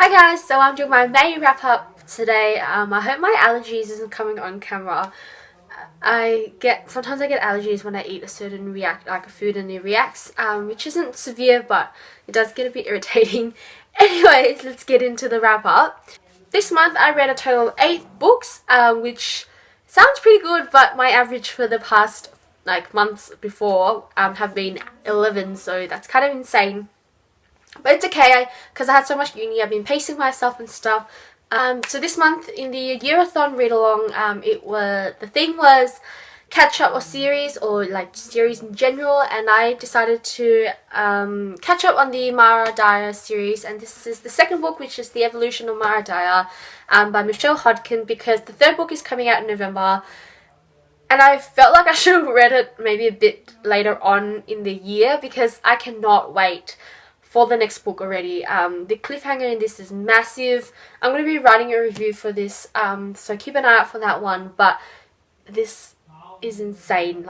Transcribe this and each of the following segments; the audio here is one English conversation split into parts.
Hi guys, so I'm doing my May wrap up today. I hope my allergies isn't coming on camera. Sometimes I get allergies when I eat a certain a food and it reacts, which isn't severe, but it does get a bit irritating. Anyways, let's get into the wrap up. This month I read a total of 8 books, which sounds pretty good, but my average for the past months before have been 11, so that's kind of insane. But it's okay, because I had so much uni, I've been pacing myself and stuff. So this month in the year-a-thon read-along, the thing was catch up or series, or series in general, and I decided to catch up on the Dyer series, and this is the second book, which is The Evolution of Dyer, by Michele Hodkin, because the third book is coming out in November. And I felt like I should have read it maybe a bit later on in the year, because I cannot wait for the next book already. The cliffhanger in this is massive. I'm going to be writing a review for this, so keep an eye out for that one. But this is insane.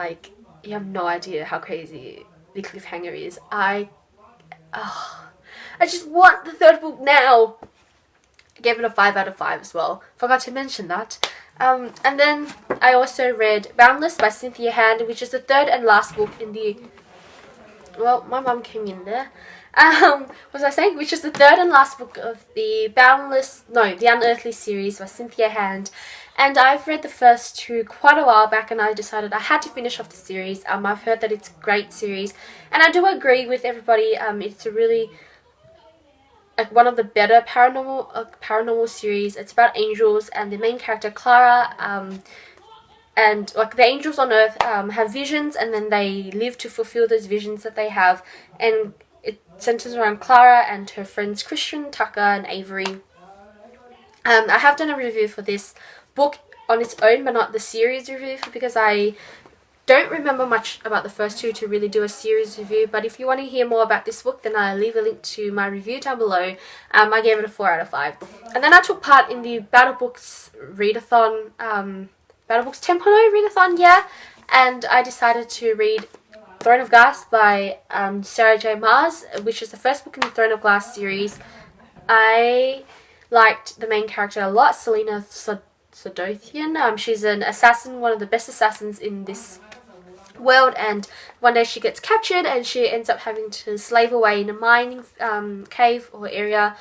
You have no idea how crazy the cliffhanger is. I just want the third book now. I gave it a 5 out of 5 as well. Forgot to mention that. And then I also read Boundless by Cynthia, which is the third and last book in the... Well, my mum came in there. What was I saying? Which is the third and last book of the The Unearthly series by Cynthia, and I've read the first 2 quite a while back, and I decided I had to finish off the series. I've heard that it's a great series, and I do agree with everybody. It's a really one of the better paranormal series. It's about angels, and the main character Clara, and the angels on Earth have visions, and then they live to fulfill those visions that they have, and it centers around Clara and her friends Christian, Tucker, and Avery. I have done a review for this book on its own, but not the series review, because I don't remember much about the first 2 to really do a series review. But if you want to hear more about this book, then I'll leave a link to my review down below. I gave it a 4 out of 5. And then I took part in the Battle Books readathon, Battle Books 10.0 readathon, yeah, and I decided to read Throne of Glass by Sarah J. Maas, which is the first book in the Throne of Glass series. I liked the main character a lot, Selena Sodothian. She's an assassin, one of the best assassins in this world, and one day she gets captured and she ends up having to slave away in a mining cave or area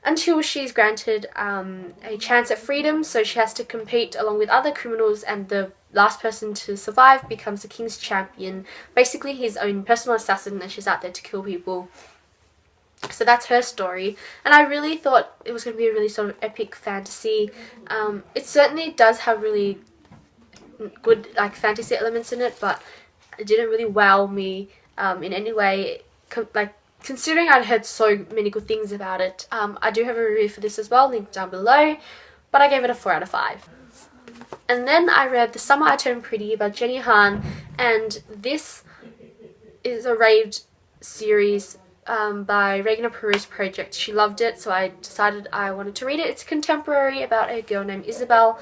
until she's granted a chance at freedom. So she has to compete along with other criminals, and the last person to survive becomes the king's champion, basically his own personal assassin, and she's out there to kill people. So that's her story, and I really thought it was going to be a really sort of epic fantasy. It certainly does have really good fantasy elements in it, but it didn't really wow me in any way. Considering I'd heard so many good things about it. I do have a review for this as well, linked down below, but I gave it a 4 out of 5. And then I read The Summer I Turned Pretty by Jenny Han, and this is a raved series by Regina Peru's Project. She loved it, so I decided I wanted to read it. It's contemporary about a girl named Isabel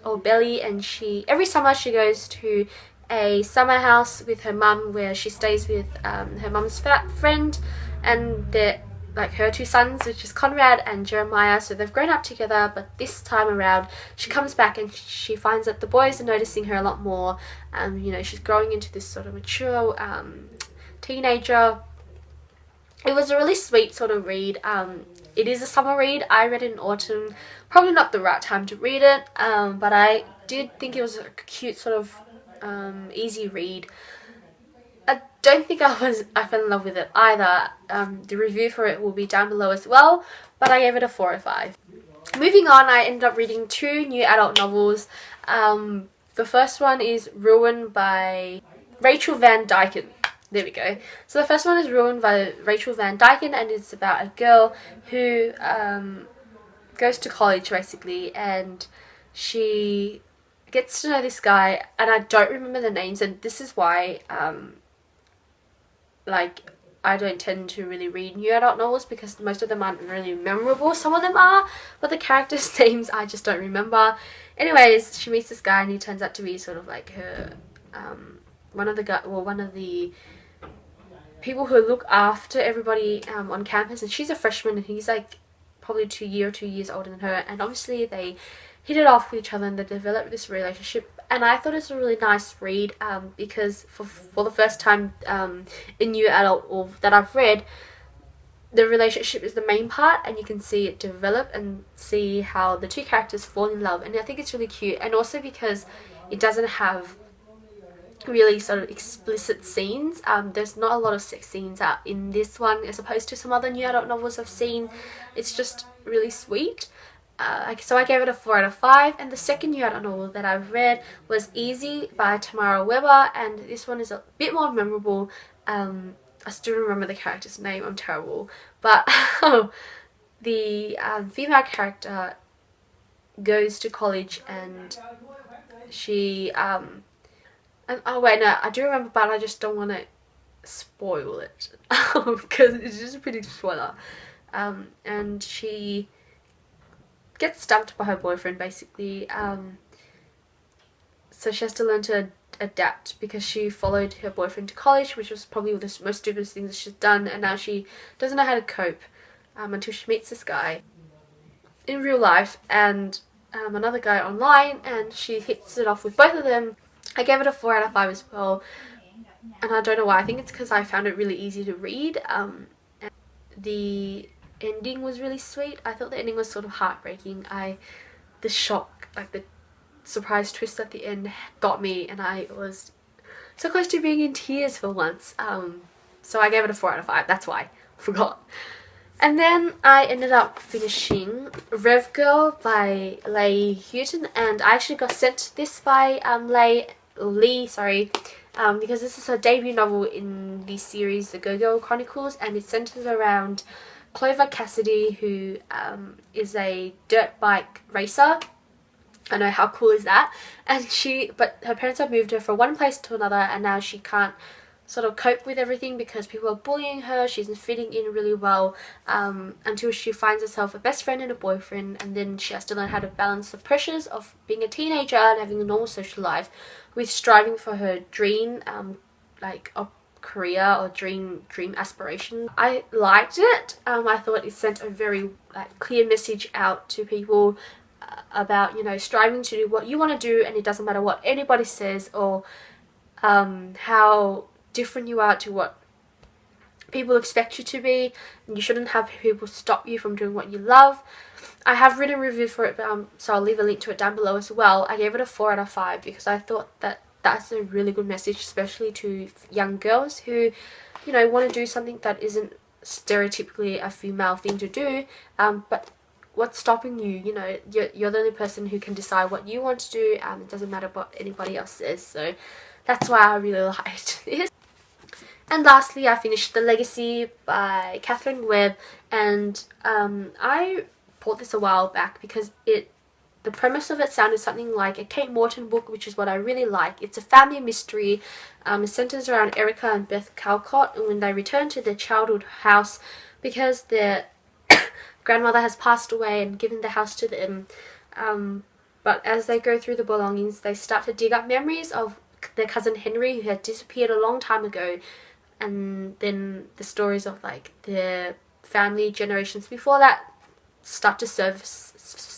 or Belly, and every summer she goes to a summer house with her mum, where she stays with her mum's friend and her 2 sons, which is Conrad and Jeremiah. So they've grown up together, but this time around she comes back and she finds that the boys are noticing her a lot more. She's growing into this sort of mature teenager. It was a really sweet sort of read. It is a summer read. I read it in autumn. Probably not the right time to read it, but I did think it was a cute sort of easy read. I don't think I fell in love with it either. The review for it will be down below as well, but I gave it a 4 out of 5. Moving on, I ended up reading 2 new adult novels. The first one is Ruin by Rachel Van Dyken. There we go. So the first one is Ruin by Rachel Van Dyken, and it's about a girl who goes to college basically, and she gets to know this guy, and I don't remember the names, and this is why I don't tend to really read new adult novels, because most of them aren't really memorable. Some of them are, but the characters' names I just don't remember. Anyways, she meets this guy, and he turns out to be sort of her one of the people who look after everybody on campus, and she's a freshman, and he's probably 2 years older than her, and obviously they hit it off with each other and they developed this relationship. And I thought it was a really nice read, because for the first time in new adult or that I've read, the relationship is the main part, and you can see it develop and see how the two characters fall in love. And I think it's really cute, and also because it doesn't have really sort of explicit scenes. There's not a lot of sex scenes out in this one as opposed to some other new adult novels I've seen. It's just really sweet. So I gave it a 4 out of 5, and the second new adult novel that I've read was Easy by Tamarra Webber, and this one is a bit more memorable. I still remember the character's name, I'm terrible, but the female character goes to college, and she oh wait, no, I do remember, but I just don't want to spoil it because it's just a pretty spoiler. And she gets stumped by her boyfriend basically, so she has to learn to adapt because she followed her boyfriend to college, which was probably the most stupidest thing that she's done, and now she doesn't know how to cope until she meets this guy in real life and another guy online, and she hits it off with both of them. I gave it a 4 out of 5 as well, and I don't know why. I think it's because I found it really easy to read, and the ending was really sweet. I thought the ending was sort of heartbreaking. The shock, like the surprise twist at the end got me, and I was so close to being in tears for once. So I gave it a 4 out of 5, that's why. I forgot. And then I ended up finishing Rev Girl by Leigh Houghton, and I actually got sent this by Lee, because this is her debut novel in the series The Go-Go Chronicles, and it centers around Clover Cassidy, who is a dirt bike racer. I know, how cool is that? And but her parents have moved her from one place to another, and now she can't sort of cope with everything because people are bullying her. She's fitting in really well, until she finds herself a best friend and a boyfriend, and then she has to learn how to balance the pressures of being a teenager and having a normal social life with striving for her dream, like a career or dream aspiration. I liked it. I thought it sent a very clear message out to people about, you know, striving to do what you want to do, and it doesn't matter what anybody says or how different you are to what people expect you to be. You shouldn't have people stop you from doing what you love. I have written a review for it, so I'll leave a link to it down below as well. I gave it a 4 out of 5 because I thought that that's a really good message, especially to young girls who, you know, want to do something that isn't stereotypically a female thing to do, but what's stopping you? You know, you're the only person who can decide what you want to do. It doesn't matter what anybody else says. So that's why I really liked this. And lastly, I finished The Legacy by Katherine Webb, and I bought this a while back because the premise of it sounded something like a Kate Morton book, which is what I really like. It's a family mystery. It centers around Erica and Beth Calcott, and when they return to their childhood house because their grandmother has passed away and given the house to them. But as they go through the belongings, they start to dig up memories of their cousin Henry, who had disappeared a long time ago, and then the stories of like their family generations before that start to surface,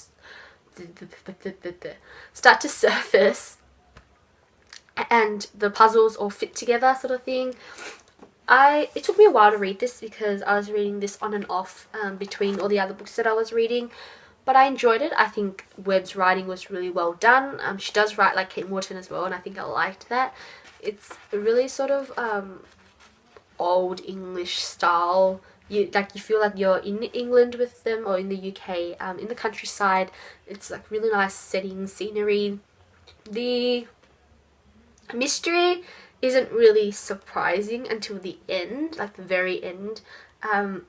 and the puzzles all fit together, sort of thing. It took me a while to read this because I was reading this on and off between all the other books that I was reading, but I enjoyed it. I think Webb's writing was really well done. She does write like Kate Morton as well, and I think I liked that. It's really sort of old English style. You feel like you're in England with them, or in the UK, in the countryside. It's like really nice setting, scenery. The mystery isn't really surprising until the end, like the very end, and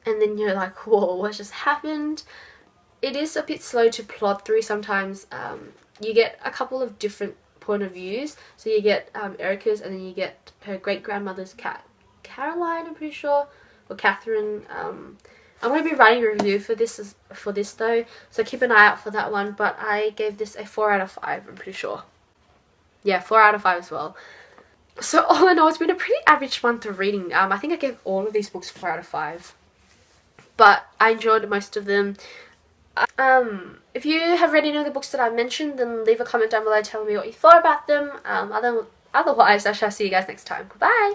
then you're like, whoa, what just happened? It is a bit slow to plot through sometimes. You get a couple of different point of views, so you get Erica's, and then you get her great-grandmother's Caroline, I'm pretty sure, or Katherine. I'm going to be writing a review for this though, so keep an eye out for that one, but I gave this a 4 out of 5, I'm pretty sure. Yeah, 4 out of 5 as well. So all in all, it's been a pretty average month of reading. I think I gave all of these books 4 out of 5. but I enjoyed most of them. If you have read any of the books that I mentioned, then leave a comment down below telling me what you thought about them. Otherwise, I shall see you guys next time. Goodbye!